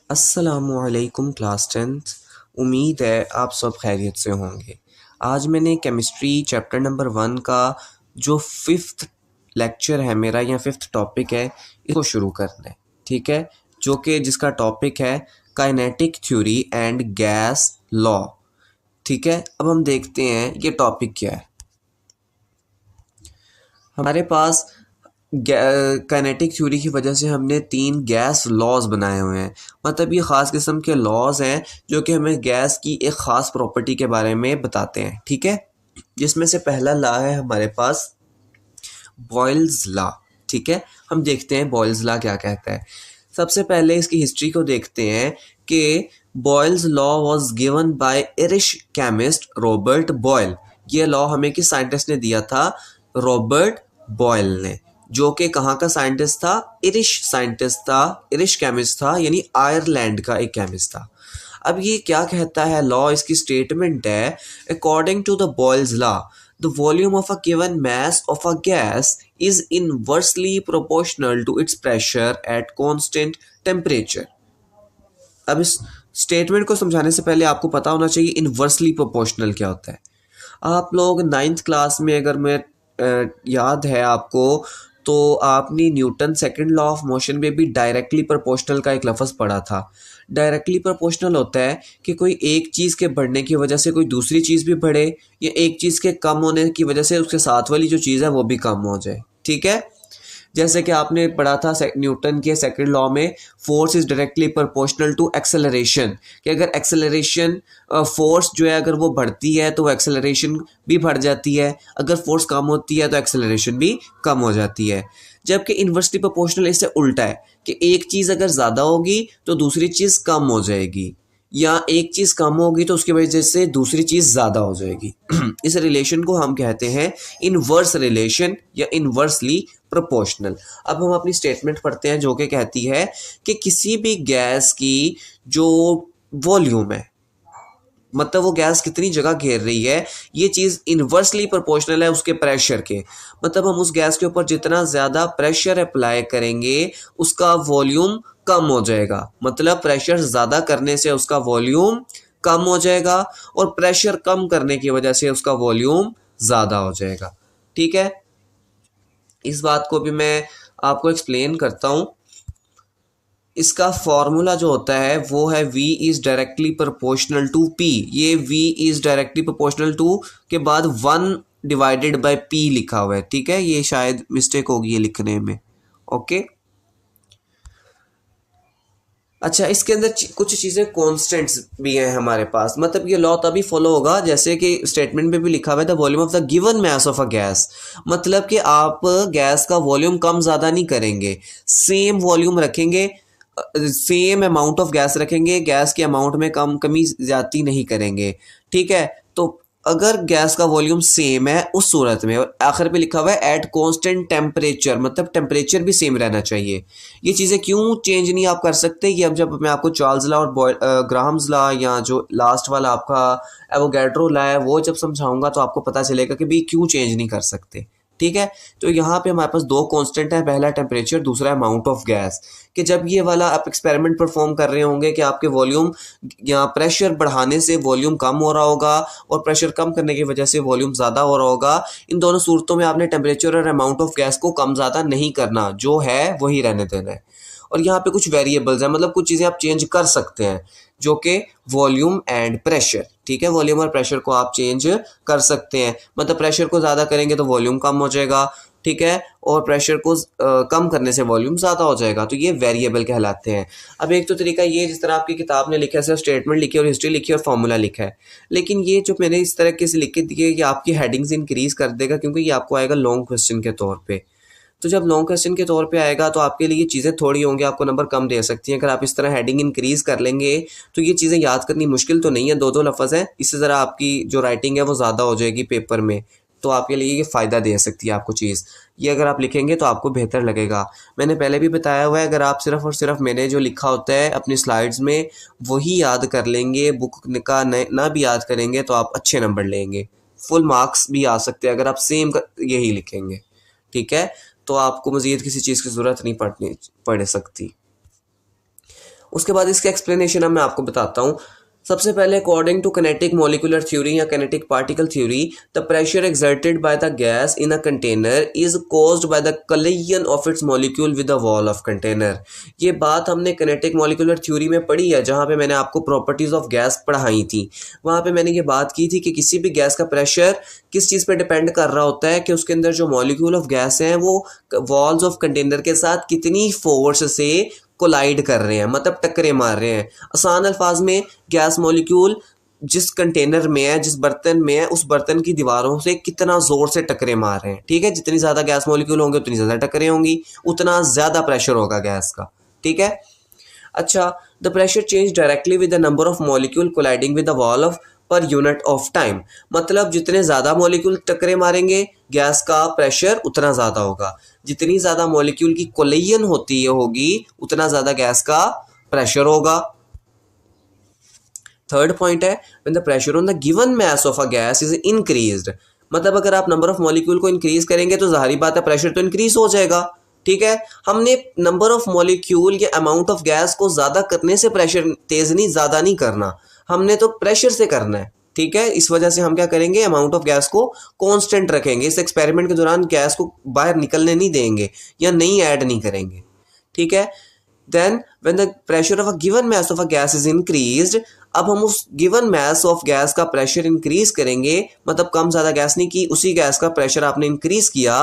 अस्सलामुअलैकुम class 10th। उम्मीद है आप सब खैरियत से होंगे। आज मैंने केमिस्ट्री चैप्टर नंबर 1 का जो फिफ्थ लेक्चर है मेरा या फिफ्थ टॉपिक है इसको शुरू करना है, ठीक है, जो कि जिसका टॉपिक है kinetic theory and gas law. ठीक है, अब हम देखते हैं ये टॉपिक क्या है। हमारे पास काइनेटिक थ्योरी की वजह से हमने 3 गैस लॉज बनाए हुए हैं। मतलब ये ख़ास किस्म के लॉज हैं जो कि हमें गैस की एक ख़ास प्रॉपर्टी के बारे में बताते हैं, ठीक है। जिसमें से पहला लॉ है हमारे पास बॉयल्स लॉ, ठीक है। हम देखते हैं बॉयल्स लॉ क्या कहता है। सबसे पहले इसकी हिस्ट्री को देखते हैं कि Boyle's law was given by Irish chemist Robert Boyle. ये लॉ हमें किस साइंटिस्ट ने दिया था? रॉबर्ट बॉयल ने, जो कि कहाँ का साइंटिस्ट था? आयरिश साइंटिस्ट था, आयरिश केमिस्ट था, यानी आयरलैंड का एक केमिस्ट था। अब ये क्या कहता है लॉ? इसकी स्टेटमेंट है according to the Boyle's law the volume of a given mass of a gas is inversely proportional to its pressure at constant temperature। अब इस स्टेटमेंट को समझाने से पहले आपको पता होना चाहिए इनवर्सली प्रोपोर्शनल क्या होता है। आप लोग 9th क्लास में अगर मैं याद है आपको तो आपने Newton second law of motion में भी डायरेक्टली प्रोपोर्शनल का एक लफ्ज़ पढ़ा था। डायरेक्टली प्रोपोर्शनल होता है कि कोई एक चीज़ के बढ़ने की वजह से कोई दूसरी चीज़ भी बढ़े, या एक चीज़ के कम होने की वजह से उसके साथ वाली जो चीज़ है वो भी कम हो जाए, ठीक है। जैसे कि आपने पढ़ा था न्यूटन के सेकंड लॉ में, force is directly proportional to acceleration, कि अगर एक्सेलरेशन फोर्स जो है अगर वो बढ़ती है तो एक्सेलरेशन भी बढ़ जाती है, अगर फोर्स कम होती है तो एक्सेलरेशन भी कम हो जाती है। जबकि इन्वर्सली प्रोपोर्शनल इससे उल्टा है कि एक चीज़ अगर ज़्यादा होगी तो दूसरी चीज़ कम हो जाएगी, या एक चीज़ कम होगी तो उसकी वजह से दूसरी चीज़ ज़्यादा हो जाएगी। इस रिलेशन को हम कहते हैं इनवर्स रिलेशन या इनवर्सली प्रोपोर्शनल। अब हम अपनी स्टेटमेंट पढ़ते हैं जो कि कहती है कि किसी भी गैस की जो वॉल्यूम है, मतलब वो गैस कितनी जगह घेर रही है, ये चीज़ इन्वर्सली प्रोपोर्शनल है उसके प्रेशर के। मतलब हम उस गैस के ऊपर जितना ज़्यादा प्रेशर अप्लाई करेंगे उसका वॉल्यूम कम हो जाएगा। मतलब प्रेशर ज़्यादा करने से उसका वॉल्यूम कम हो जाएगा और प्रेशर कम करने की वजह से उसका वॉल्यूम ज़्यादा हो जाएगा, ठीक है। इस बात को भी मैं आपको एक्सप्लेन करता हूँ। इसका फॉर्मूला जो होता है वो है V is directly proportional to P। ये V is directly proportional to के बाद 1 डिवाइडेड बाय P लिखा हुआ है, ठीक है। ये शायद मिस्टेक होगी ये लिखने में, ओके। अच्छा, इसके अंदर कुछ चीज़ें कॉन्स्टेंट्स भी हैं हमारे पास। मतलब ये लॉ तभी फॉलो होगा जैसे कि स्टेटमेंट में भी लिखा हुआ है the volume of the given mass of a gas. मतलब कि आप गैस का वॉल्यूम कम ज़्यादा नहीं करेंगे, सेम वॉल्यूम रखेंगे, सेम अमाउंट ऑफ गैस रखेंगे, गैस के अमाउंट में कमी ज़्यादती नहीं करेंगे, ठीक है। तो अगर गैस का वॉल्यूम सेम है उस सूरत में, और आखिर पे लिखा हुआ है एट कांस्टेंट टेम्परेचर, मतलब टेम्परेचर भी सेम रहना चाहिए। ये चीज़ें क्यों चेंज नहीं आप कर सकते? कि अब जब मैं आपको चार्ल्स लॉ और ग्राहम्स लॉ या जो लास्ट वाला आपका एवोगैड्रो लॉ है वो जब समझाऊंगा तो आपको पता चलेगा कि भाई क्यों चेंज नहीं कर सकते, ठीक है। तो यहाँ पे हमारे पास 2 कांस्टेंट है, पहला टेम्परेचर, दूसरा अमाउंट ऑफ गैस। कि जब ये वाला आप एक्सपेरिमेंट परफॉर्म कर रहे होंगे कि आपके वॉल्यूम या प्रेशर बढ़ाने से वॉल्यूम कम हो रहा होगा और प्रेशर कम करने की वजह से वॉल्यूम ज़्यादा हो रहा होगा, इन दोनों सूरतों में आपने टेम्परेचर और अमाउंट ऑफ गैस को कम ज़्यादा नहीं करना, जो है वही रहने देना है। और यहाँ पे कुछ वेरिएबल्स हैं, मतलब कुछ चीज़ें आप चेंज कर सकते हैं, जो कि वॉल्यूम एंड प्रेशर, ठीक है। वॉल्यूम और प्रेशर को आप चेंज कर सकते हैं। मतलब प्रेशर को ज़्यादा करेंगे तो वॉल्यूम कम हो जाएगा, ठीक है, और प्रेशर को कम करने से वॉल्यूम ज़्यादा हो जाएगा। तो ये वेरिएबल कहलाते हैं। अब एक तो तरीका ये जिस तरह आपकी किताब ने लिखा है, सिर्फ स्टेटमेंट लिखी और हिस्ट्री लिखी और फार्मूला लिखा है, लेकिन ये जो मैंने इस तरह के से लिख के दिए ये आपकी हेडिंग्स इंक्रीज़ कर देगा, क्योंकि ये आपको आएगा लॉन्ग क्वेश्चन के तौर पर। तो जब लॉन्ग क्वेश्चन के तौर पे आएगा तो आपके लिए चीज़ें थोड़ी होंगी, आपको नंबर कम दे सकती हैं। अगर आप इस तरह हेडिंग इंक्रीज़ कर लेंगे तो ये चीज़ें याद करनी मुश्किल तो नहीं है, 2-2 लफ्ज़ हैं, इससे ज़रा आपकी जो राइटिंग है वो ज़्यादा हो जाएगी पेपर में, तो आपके लिए ये फ़ायदा दे सकती है आपको चीज़। ये अगर आप लिखेंगे तो आपको बेहतर लगेगा। मैंने पहले भी बताया हुआ है, अगर आप सिर्फ़ और सिर्फ मैंने जो लिखा होता है अपनी स्लाइड्स में वही याद कर लेंगे, बुक का ना भी याद करेंगे तो आप अच्छे नंबर लेंगे, फुल मार्क्स भी आ सकते हैं अगर आप सेम यही लिखेंगे, ठीक है। तो आपको मज़ीद किसी चीज़ की ज़रूरत नहीं पड़ सकती। उसके बाद इसका एक्सप्लेनेशन अब मैं आपको बताता हूँ। सबसे पहले according to kinetic molecular theory या kinetic particle theory, the pressure exerted by the gas in a container is caused by the collision of its molecule with the wall of container. ये बात हमने किनेटिक मॉलिक्यूलर थ्योरी में पढ़ी है, जहाँ पे मैंने आपको प्रॉपर्टीज ऑफ गैस पढ़ाई थी। वहाँ पे मैंने ये बात की थी कि किसी भी गैस का प्रेशर किस चीज़ पे डिपेंड कर रहा होता है कि उसके अंदर जो मॉलिक्यूल ऑफ गैस हैं वो वॉल्स ऑफ कंटेनर के साथ कितनी फोर्स से कोलाइड कर रहे हैं, मतलब टक्करे मार रहे हैं। आसान अल्फाज में गैस मॉलिक्यूल जिस कंटेनर में है, जिस बर्तन में है, उस बर्तन की दीवारों से कितना ज़ोर से टक्करे मार रहे हैं। ठीक है, जितनी ज़्यादा गैस मॉलिक्यूल होंगे उतनी ज़्यादा टक्करें होंगी, उतना ज़्यादा प्रेशर होगा गैस का। ठीक है। अच्छा, the pressure change directly with the number of molecule colliding with the wall of per unit of time. मतलब जितने ज़्यादा मॉलिक्यूल टकरे मारेंगे गैस का प्रेशर उतना ज़्यादा होगा। जितनी ज़्यादा मॉलिक्यूल की कोलिजन होगी उतना ज़्यादा गैस का प्रेशर होगा। थर्ड पॉइंट है when the pressure on the given mass of a gas is increased. मतलब अगर आप नंबर ऑफ मॉलिक्यूल को इंक्रीज करेंगे तो जाहिर बात है प्रेशर तो इंक्रीज हो जाएगा। ठीक है, हमने नंबर ऑफ मॉलिक्यूल या अमाउंट ऑफ गैस को ज़्यादा करने से प्रेशर तेज़ नहीं, ज़्यादा नहीं करना, हमने तो प्रेशर से करना है। ठीक है, इस वजह से हम क्या करेंगे, अमाउंट ऑफ गैस को कांस्टेंट रखेंगे। इस एक्सपेरिमेंट के दौरान गैस को बाहर निकलने नहीं देंगे या नहीं ऐड नहीं करेंगे। ठीक है, then when the pressure of a given mass of a gas is increased, अब हम उस गिवन मास ऑफ गैस का प्रेशर इंक्रीज करेंगे, मतलब कम ज़्यादा गैस नहीं की, उसी गैस का प्रेशर आपने इंक्रीज किया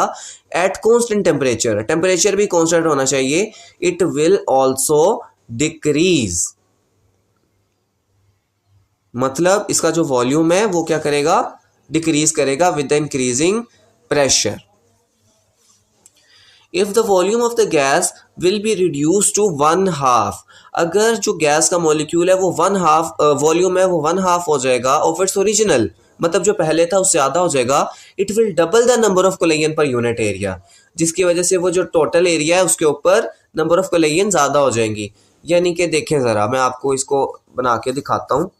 एट कॉन्स्टेंट टेम्परेचर। टेम्परेचर भी कॉन्स्टेंट होना चाहिए। इट विल ऑल्सो डिक्रीज, मतलब इसका जो वॉल्यूम है वो क्या करेगा, डिक्रीज करेगा with the increasing pressure. If the volume of the gas will be reduce to 1/2, अगर जो गैस का मॉलिक्यूल है वो 1/2 वॉल्यूम है वो 1/2 हो जाएगा ऑफ इट्स ओरिजिनल, मतलब जो पहले था उससे ज़्यादा हो जाएगा। It will double the number of collision पर यूनिट एरिया, जिसकी वजह से वो जो टोटल एरिया है उसके ऊपर नंबर ऑफ कोलिजन ज़्यादा हो जाएंगी। यानी कि देखें ज़रा, मैं आपको इसको बना के दिखाता हूँ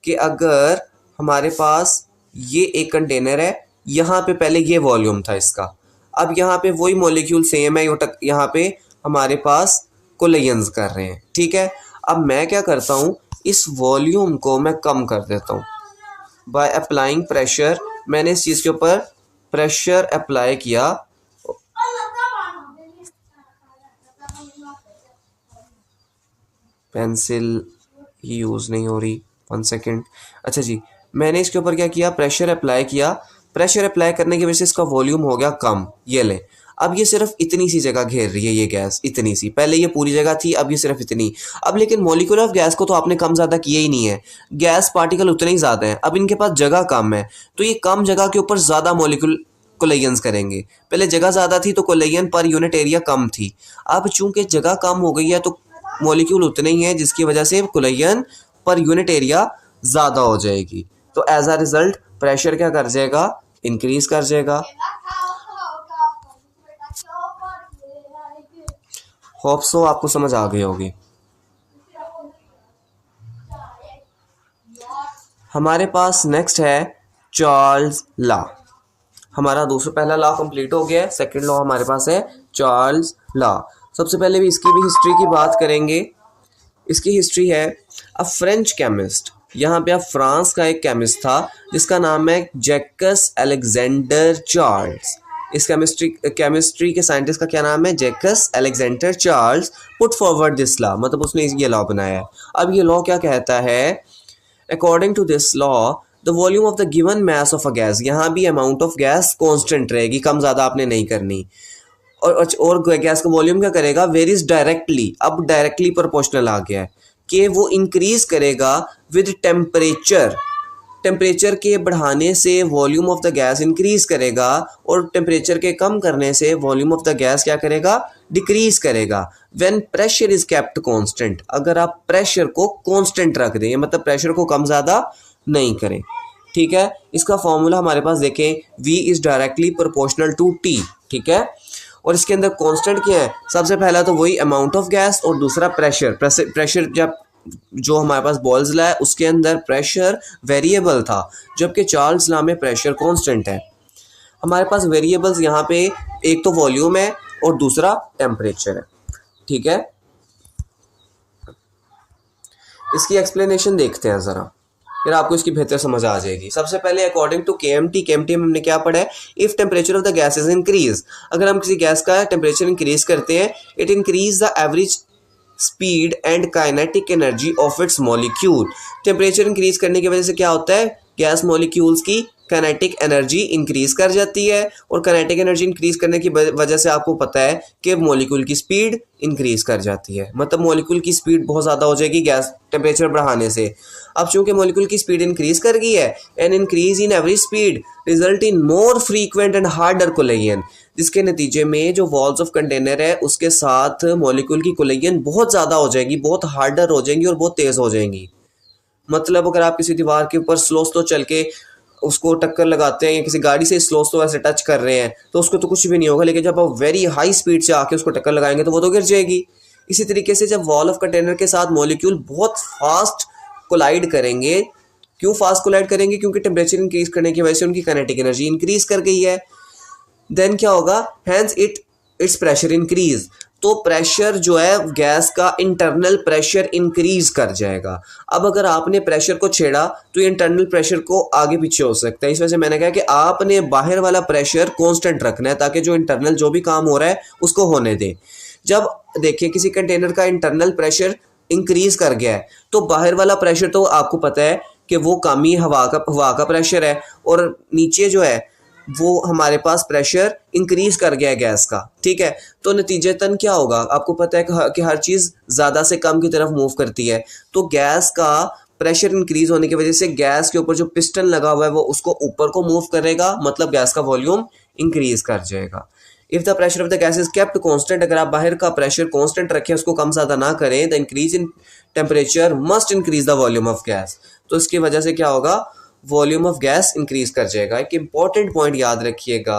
कि अगर हमारे पास ये एक कंटेनर है, यहाँ पे पहले ये वॉल्यूम था इसका, अब यहाँ पे वही मॉलिक्यूल सेम है, यहाँ पे हमारे पास कोलिजन्स कर रहे हैं। ठीक है, अब मैं क्या करता हूँ, इस वॉल्यूम को मैं कम कर देता हूँ बाय अप्लाइंग प्रेशर। मैंने इस चीज़ के ऊपर प्रेशर अप्लाई किया, पेंसिल ही यूज़ नहीं हो रही, 1 सेकेंड। अच्छा जी, मैंने इसके ऊपर क्या किया, प्रेशर अप्लाई किया। प्रेशर अप्लाई करने की वजह से इसका वॉल्यूम हो गया कम। ये ले, अब ये सिर्फ इतनी सी जगह घेर रही है ये गैस, इतनी सी, पहले ये पूरी जगह थी, अब ये सिर्फ इतनी। अब लेकिन मॉलिक्यूल ऑफ गैस को तो आपने कम ज़्यादा किया ही नहीं है, गैस पार्टिकल उतने ही ज़्यादा हैं, अब इनके पास जगह कम है, तो ये कम जगह के ऊपर ज़्यादा मॉलिक्यूल कोलिजन्स करेंगे। पहले जगह ज़्यादा थी तो कोलिजन पर यूनिट एरिया कम थी, अब चूंकि जगह कम हो गई है तो मॉलिक्यूल उतने ही हैं, जिसकी वजह से कोलिजन पर यूनिट एरिया ज़्यादा हो जाएगी। तो एज अ रिजल्ट प्रेशर क्या कर जाएगा, इंक्रीज कर जाएगा। होप सो आपको समझ आ गई होगी। हमारे पास नेक्स्ट है चार्ल्स लॉ। हमारा पहला लॉ कंप्लीट हो गया है, सेकंड लॉ हमारे पास है चार्ल्स लॉ। सबसे पहले भी इसकी भी हिस्ट्री की बात करेंगे। इसकी हिस्ट्री है, अ फ्रेंच केमिस्ट, यहाँ पे अब फ्रांस का एक केमिस्ट था जिसका नाम है जैकस अलेक्जेंडर चार्ल्स। इस केमिस्ट्री के साइंटिस्ट का क्या नाम है, Jacques Alexander Charles. Put forward this law, मतलब उसने ये लॉ बनाया है। अब ये लॉ क्या कहता है, according to this law the volume of the given mass of a gas, यहाँ भी अमाउंट ऑफ गैस कॉन्स्टेंट रहेगी, कम ज़्यादा आपने नहीं करनी। और गैस का वॉल्यूम क्या करेगा, वेरीज डायरेक्टली, अब डायरेक्टली प्रोपोर्शनल आ गया है कि वो इंक्रीज करेगा विद टेम्परेचर। टेम्परेचर के बढ़ाने से volume of the gas increase करेगा और टेम्परेचर के कम करने से वॉल्यूम ऑफ द गैस क्या करेगा, डिक्रीज करेगा। When pressure is kept constant, अगर आप प्रेशर को कांस्टेंट रख दें, मतलब प्रेशर को कम ज़्यादा नहीं करें। ठीक है, इसका फॉर्मूला हमारे पास देखें, V is directly proportional to T। ठीक है, और इसके अंदर कांस्टेंट क्या है, सबसे पहला तो वही अमाउंट ऑफ गैस और दूसरा प्रेशर। प्रेशर जब जो हमारे पास बॉल्स लॉ है उसके अंदर प्रेशर वेरिएबल था, जबकि चार्ल्स लॉ में प्रेशर कांस्टेंट है। हमारे पास वेरिएबल्स यहाँ पे एक तो वॉल्यूम है और दूसरा टेम्परेचर है। ठीक है, इसकी एक्सप्लेनेशन देखते हैं ज़रा, फिर आपको इसकी बेहतर समझ आ जाएगी। सबसे पहले अकॉर्डिंग टू केएमटी में हमने क्या पढ़ा है, if temperature of the gas is increase, अगर हम किसी गैस का टेम्परेचर इंक्रीज करते हैं, it increase the average speed and kinetic energy of its molecule. Temperature increase करने की वजह से क्या होता है, गैस मॉलिक्यूल्स की काइनेटिक एनर्जी इंक्रीज कर जाती है, और काइनेटिक एनर्जी इंक्रीज करने की वजह से आपको पता है कि मॉलिक्यूल की स्पीड इंक्रीज कर जाती है, मतलब मॉलिक्यूल की स्पीड बहुत ज़्यादा हो जाएगी गैस टेम्परेचर बढ़ाने से। अब चूंकि मॉलिक्यूल की स्पीड इंक्रीज कर गई है, an increase in average speed result in more frequent and harder collision, जिसके नतीजे में जो वॉल्स ऑफ कंटेनर है उसके साथ मॉलिक्यूल की कोलिजन बहुत ज़्यादा हो जाएगी, बहुत हार्डर हो जाएंगी और बहुत तेज़ हो जाएंगी। मतलब अगर आप किसी दीवार के ऊपर स्लो चल के उसको टक्कर लगाते हैं, या किसी गाड़ी से स्लो ऐसे टच कर रहे हैं, तो उसको तो कुछ भी नहीं होगा, लेकिन जब आप वेरी हाई स्पीड से आके उसको टक्कर लगाएंगे तो वो तो गिर जाएगी। इसी तरीके से जब वॉल ऑफ कंटेनर के साथ मॉलिक्यूल बहुत फास्ट कोलाइड करेंगे, क्यों फास्ट कोलाइड करेंगे, क्योंकि टेम्परेचर इंक्रीज करने की वजह से उनकी काइनेटिक एनर्जी इंक्रीज कर गई है। देन क्या होगा, हैंस इट्स प्रेशर इंक्रीज, तो प्रेशर जो है गैस का इंटरनल प्रेशर इंक्रीज कर जाएगा। अब अगर आपने प्रेशर को छेड़ा तो ये इंटरनल प्रेशर को आगे पीछे हो सकता है, इस वजह से मैंने कहा कि आपने बाहर वाला प्रेशर कांस्टेंट रखना है, ताकि जो इंटरनल जो भी काम हो रहा है उसको होने दें। जब देखिए किसी कंटेनर का इंटरनल प्रेशर इंक्रीज कर गया है, तो बाहर वाला प्रेशर तो आपको पता है कि वो कम ही हवा का प्रेशर है, और नीचे जो है वो हमारे पास प्रेशर इंक्रीज कर गया है गैस का, ठीक है। तो नतीजतन क्या होगा, आपको पता है कि हर चीज़ ज़्यादा से कम की तरफ मूव करती है, तो गैस का प्रेशर इंक्रीज होने की वजह से गैस के ऊपर जो पिस्टन लगा हुआ है वो उसको ऊपर को मूव करेगा, मतलब गैस का वॉल्यूम इंक्रीज कर जाएगा। If the pressure of the gas is kept constant, अगर आप बाहर का प्रेशर कांस्टेंट रखें, उसको कम ज़्यादा ना करें, the increase in temperature must increase the volume of gas, तो इसकी वजह से क्या होगा, वॉल्यूम ऑफ गैस इंक्रीज कर जाएगा। एक इंपॉर्टेंट पॉइंट याद रखिएगा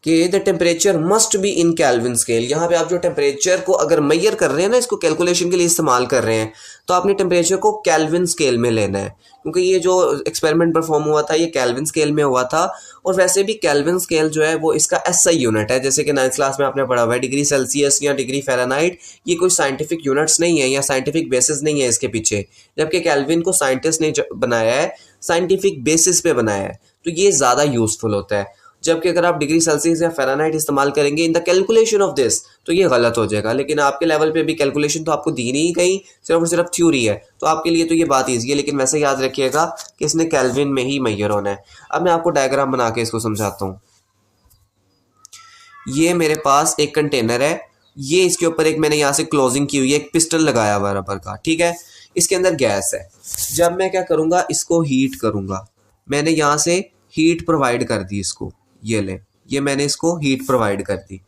कि the temperature must be in kelvin scale. यहाँ पे आप जो टेम्परेचर को अगर मेजर कर रहे हैं ना, इसको कैलकुलेशन के लिए इस्तेमाल कर रहे हैं, तो आपने टेम्परेचर को केल्विन स्केल में लेना है, क्योंकि ये जो एक्सपेरिमेंट परफॉर्म हुआ था ये केल्विन स्केल में हुआ था। और वैसे भी केल्विन स्केल जो है वो इसका एसआई यूनिट है, जैसे कि 9th क्लास में आपने पढ़ा हुआ है, डिग्री सेल्सियस या डिग्री फ़ारेनहाइट, ये कोई साइंटिफिक यूनिट्स नहीं है या साइंटिफिक बेसिस नहीं है इसके पीछे, जबकि केल्विन को साइंटिस्ट ने बनाया है साइंटिफिक बेसिस पे बनाया है, तो ये ज़्यादा यूजफुल होता है। जबकि अगर आप डिग्री सेल्सियस या फ़ारेनहाइट इस्तेमाल करेंगे in the calculation of this, तो ये गलत हो जाएगा। लेकिन आपके लेवल पे भी कैलकुलेशन तो आपको दी नहीं गई, सिर्फ और सिर्फ थ्योरी है, तो आपके लिए तो ये बात ईजी है, लेकिन वैसे याद रखिएगा कि इसने केल्विन में ही मेजर होना है। अब मैं आपको डायग्राम बना के इसको समझाता हूँ। ये मेरे पास एक कंटेनर है, ये इसके ऊपर एक मैंने यहाँ से क्लोजिंग की हुई है, एक पिस्टन लगाया हुआ रबर का, ठीक है। इसके अंदर गैस है, जब मैं क्या करूँगा, इसको हीट करूँगा, मैंने यहाँ से हीट प्रोवाइड कर दी इसको, ये ले, ये मैंने इसको हीट प्रोवाइड कर दी।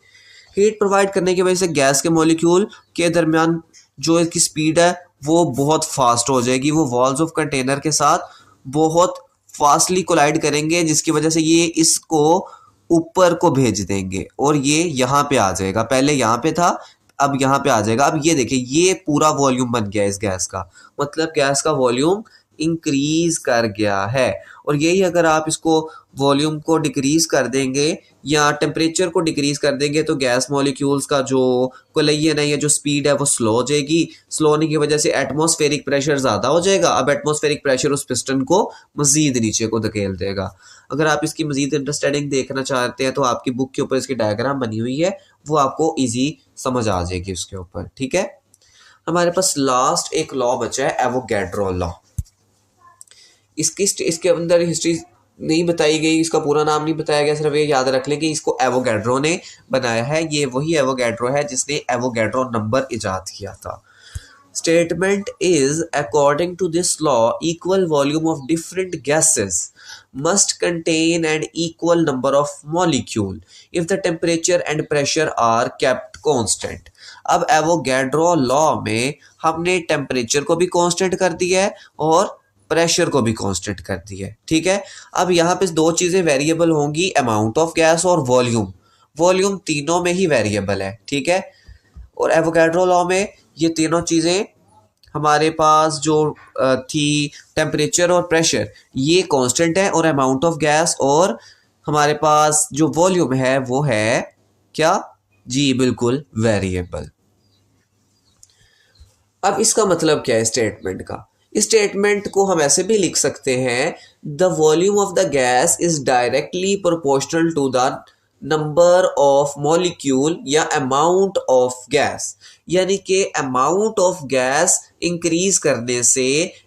हीट प्रोवाइड करने की वजह से गैस के मॉलिक्यूल के दरमियान जो इसकी स्पीड है वो बहुत फास्ट हो जाएगी, वो वॉल्स ऑफ कंटेनर के साथ बहुत फास्टली कोलाइड करेंगे, जिसकी वजह से ये इसको ऊपर को भेज देंगे और ये यहाँ पे आ जाएगा। पहले यहाँ पे था, अब यहाँ पे आ जाएगा। अब ये देखिए, ये पूरा वॉल्यूम बन गया इस गैस का, मतलब गैस का वॉल्यूम इंक्रीज कर गया है। और यही अगर आप इसको वॉल्यूम को डिक्रीज कर देंगे या टेम्परेचर को डिक्रीज कर देंगे, तो गैस मॉलिक्यूल्स का जो कोलिजन है या जो स्पीड है वो स्लो हो जाएगी। स्लो होने की वजह से एटमॉस्फेरिक प्रेशर ज़्यादा हो जाएगा। अब एटमॉस्फेरिक प्रेशर उस पिस्टन को मज़ीद नीचे को धकेल देगा। अगर आप इसकी मज़ीद अंडरस्टैंडिंग देखना चाहते हैं तो आपकी बुक के ऊपर इसकी डायग्राम बनी हुई है, वो आपको ईजी समझ आ जाएगी उसके ऊपर, ठीक है। हमारे पास लास्ट एक लॉ बचा है, एवोगैड्रो लॉ। इसके अंदर हिस्ट्री नहीं बताई गई, इसका पूरा नाम नहीं बताया गया, सिर्फ ये याद रख लें कि इसको एवोगैड्रो ने बनाया है। ये वही एवोगैड्रो है जिसने एवोगैड्रो नंबर इजाद किया था। Statement is, according to this law equal volume of different gases must contain an equal number of molecule if the temperature and pressure are kept constant। अब एवोगैड्रो लॉ में हमने temperature को भी constant कर दिया है और प्रेशर को भी कांस्टेंट कर दिया है, ठीक है। अब यहाँ पे दो चीज़ें वेरिएबल होंगी, अमाउंट ऑफ गैस और वॉल्यूम। वॉल्यूम तीनों में ही वेरिएबल है, ठीक है। और एवोगैड्रो लॉ में ये तीनों चीज़ें हमारे पास जो थी, टेम्परेचर और प्रेशर, ये कांस्टेंट है, और अमाउंट ऑफ गैस और हमारे पास जो वॉल्यूम है वो है क्या जी, बिल्कुल वेरिएबल। अब इसका मतलब क्या है स्टेटमेंट का? इस स्टेटमेंट को हम ऐसे भी लिख सकते हैं, the volume of the gas is directly proportional to the number of molecule या अमाउंट ऑफ गैस। यानी कि अमाउंट ऑफ गैस इंक्रीज करने से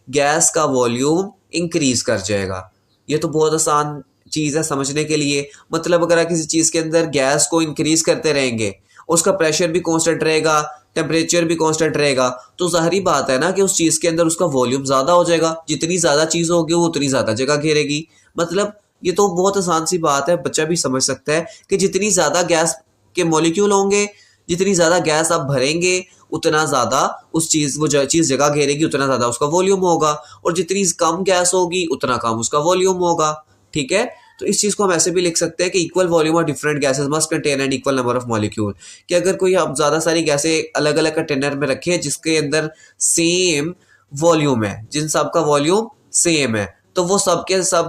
गैस का वॉल्यूम इंक्रीज कर जाएगा। ये तो बहुत आसान चीज़ है समझने के लिए। मतलब अगर आप किसी चीज़ के अंदर गैस को इंक्रीज करते रहेंगे, उसका प्रेशर भी कांस्टेंट रहेगा, टेम्परेचर भी कांस्टेंट रहेगा, तो जाहिर बात है ना कि उस चीज़ के अंदर उसका वॉल्यूम ज़्यादा हो जाएगा। जितनी ज़्यादा चीज़ होगी वो उतनी ज़्यादा जगह घेरेगी। मतलब ये तो बहुत आसान सी बात है, बच्चा भी समझ सकता है कि जितनी ज़्यादा गैस के मॉलिक्यूल होंगे, जितनी ज़्यादा गैस आप भरेंगे, उतना ज़्यादा उस चीज़ वो चीज़ जगह घेरेगी, उतना ज़्यादा उसका वॉल्यूम होगा। और जितनी कम गैस होगी उतना कम उसका वॉल्यूम होगा। ठीक है, तो इस चीज़ को हम ऐसे भी लिख सकते हैं कि equal volume of different gases must contain an equal number of molecule. कि अगर कोई आप ज़्यादा सारी गैसें अलग अलग कंटेनर में रखें जिसके अंदर सेम वॉल्यूम है, जिन सब का वॉल्यूम सेम है, तो वो सब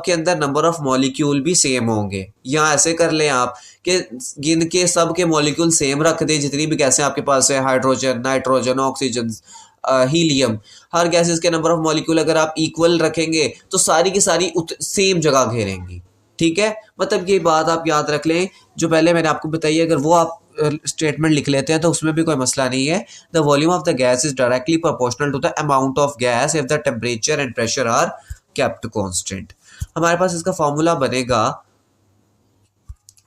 के अंदर नंबर ऑफ मॉलिक्यूल भी सेम होंगे। या ऐसे कर लें आप कि गिन के सब के मॉलिक्यूल सेम रख दें, जितनी भी गैसें आपके पास है, हाइड्रोजन, नाइट्रोजन, ऑक्सीजन, हीलियम, हर गैसेस के नंबर ऑफ मॉलिक्यूल अगर आप इक्वल रखेंगे तो सारी की सारी सेम जगह घेरेंगी। ठीक है, मतलब ये बात आप याद रख लें जो पहले मैंने आपको बताई है। अगर वो आप स्टेटमेंट लिख लेते हैं तो उसमें भी कोई मसला नहीं है। The volume of the gas is directly proportional to the amount of gas if the temperature and pressure are kept constant. हमारे पास इसका फॉर्मूला बनेगा,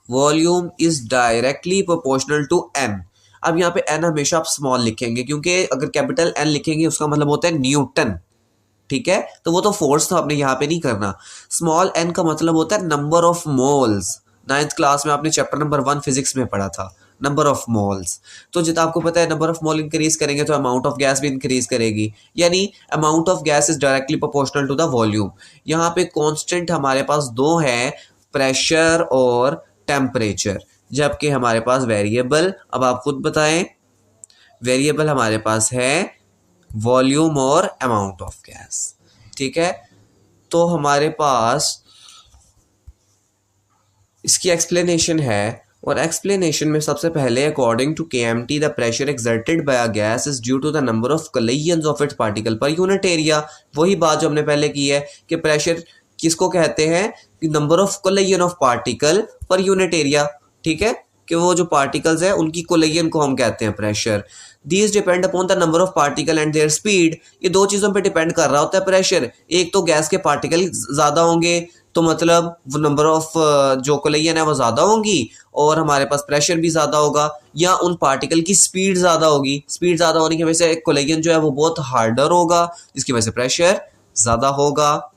volume is directly proportional to M. अब यहाँ पे एन हमेशा आप स्मॉल लिखेंगे, क्योंकि अगर कैपिटल एन लिखेंगे उसका मतलब होता है न्यूटन। ठीक है, तो वो तो फोर्स था, आपने यहाँ पे नहीं करना। स्मॉल एन का मतलब होता है number of moles. 9th class में आपने चैप्टर नंबर 1 फिजिक्स में पढ़ा था, नंबर ऑफ मोल्स। तो जितना आपको पता है नंबर ऑफ मोल इंक्रीज करेंगे तो अमाउंट ऑफ गैस भी इंक्रीज करेगी, यानी amount of gas is directly proportional to the volume. यहाँ पे कांस्टेंट हमारे पास दो हैं, प्रेशर और टेम्परेचर, जबकि हमारे पास वेरिएबल, अब आप खुद बताएं, वेरिएबल हमारे पास है वॉल्यूम और अमाउंट ऑफ गैस। ठीक है, तो हमारे पास इसकी एक्सप्लेनेशन है, और एक्सप्लेनेशन में सबसे पहले according to KMT the pressure exerted by a gas is due to the number of collisions of its particle per unit area. वही बात जो हमने पहले की है कि प्रेशर किसको कहते हैं, कि number of collision of particle per unit area. ठीक है, कि वो जो पार्टिकल्स है उनकी कोलिजन को हम कहते हैं pressure. These depend upon the number of particle and there speed. ये दो चीज़ों पे डिपेंड कर रहा होता है प्रेशर। एक तो गैस के पार्टिकल ज़्यादा होंगे तो मतलब वो नंबर ऑफ जो कोलिजन है वो ज़्यादा होंगी, और हमारे पास प्रेशर भी ज़्यादा होगा, या उन पार्टिकल की स्पीड ज़्यादा होगी। स्पीड ज़्यादा होने की वजह से कोलिजन जो है वो बहुत हार्डर होगा, जिसकी वजह से प्रेशर ज़्यादा होगा।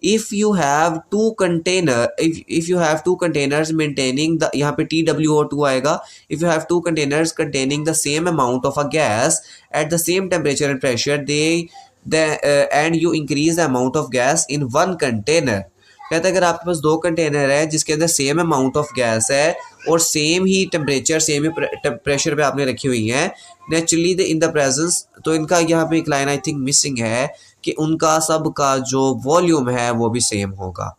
if you have two container if you have two containers maintaining the, यहाँ पे TWO2 आएगा, if you have two containers containing the same amount of a gas at the same temperature and pressure and you increase the amount of gas in one container। कहता है अगर आपके पास दो container है जिसके अंदर सेम अमाउंट ऑफ गैस है और सेम ही टेम्परेचर सेम ही प्रेशर पे आपने रखी हुई है, नेचुरली इन द प्रेजेंस, तो इनका यहाँ पे एक लाइन आई थिंक मिसिंग है कि उनका सब का जो वॉल्यूम है वो भी सेम होगा।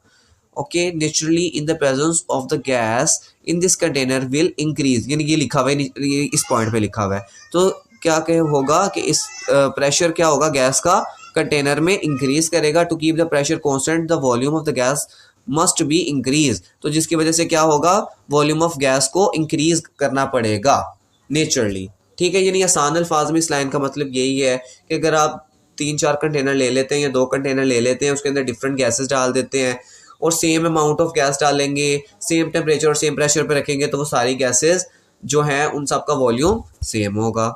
Okay, naturally in the presence of the gas in this container will increase, यानी ये लिखा हुआ है, इस पॉइंट पे लिखा हुआ है। तो क्या होगा कि इस प्रेशर क्या होगा गैस का कंटेनर में इंक्रीज करेगा। To keep the pressure constant the volume of the gas must be increase, तो जिसकी वजह से क्या होगा, वॉल्यूम ऑफ गैस को इंक्रीज करना पड़ेगा नेचुरली। ठीक है, यानी आसान अल्फाज में इस लाइन का मतलब यही है कि अगर आप 3-4 कंटेनर ले लेते हैं या 2 कंटेनर ले लेते हैं, उसके अंदर डिफरेंट गैसेस डाल देते हैं और सेम अमाउंट ऑफ गैस डालेंगे, सेम टेम्परेचर और सेम प्रेशर पे रखेंगे, तो वो सारी गैसेस जो हैं उन सब का वॉल्यूम सेम होगा।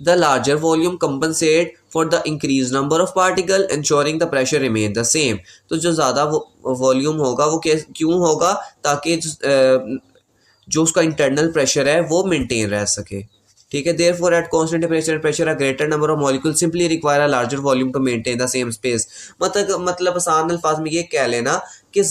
The larger volume compensate for the increased number of particle ensuring the pressure remain the same। तो जो ज़्यादा वॉल्यूम होगा वो क्यों होगा, ताकि जो उसका इंटरनल प्रेशर है वो मेंटेन रह सके। ठीक है, therefore at constant temperature and pressure a greater number of molecules simply require a larger volume to maintain the same space। मतलब आसान अल्फाज में ये कह लेना कि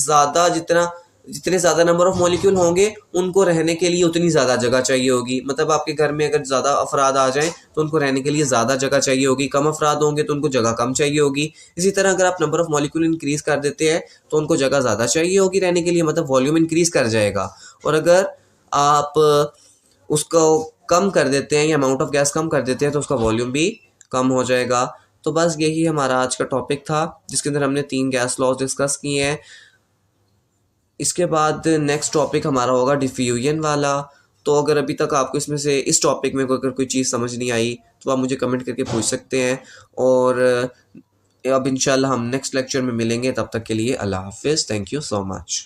जितने ज़्यादा नंबर ऑफ मॉलिक्यूल होंगे उनको रहने के लिए उतनी ज़्यादा जगह चाहिए होगी। मतलब आपके घर में अगर ज़्यादा अफराद आ जाएं तो उनको रहने के लिए ज़्यादा जगह चाहिए होगी, कम अफराद होंगे तो उनको जगह कम चाहिए होगी। इसी तरह अगर आप नंबर ऑफ मॉलिक्यूल इंक्रीज़ कर देते हैं तो उनको जगह ज़्यादा चाहिए होगी रहने के लिए, मतलब वॉल्यूम इंक्रीज़ कर जाएगा। और अगर आप उसको कम कर देते हैं या अमाउंट ऑफ गैस कम कर देते हैं तो उसका वॉल्यूम भी कम हो जाएगा। तो बस यही हमारा आज का टॉपिक था जिसके अंदर हमने 3 गैस लॉज डिस्कस किए हैं। इसके बाद नेक्स्ट टॉपिक हमारा होगा डिफ्यूजन वाला। तो अगर अभी तक आपको इसमें से इस टॉपिक में अगर कोई चीज़ समझ नहीं आई तो आप मुझे कमेंट करके पूछ सकते हैं। और अब इंशाल्लाह हम नेक्स्ट लेक्चर में मिलेंगे, तब तक के लिए अल्लाह हाफिज़। Thank you so much.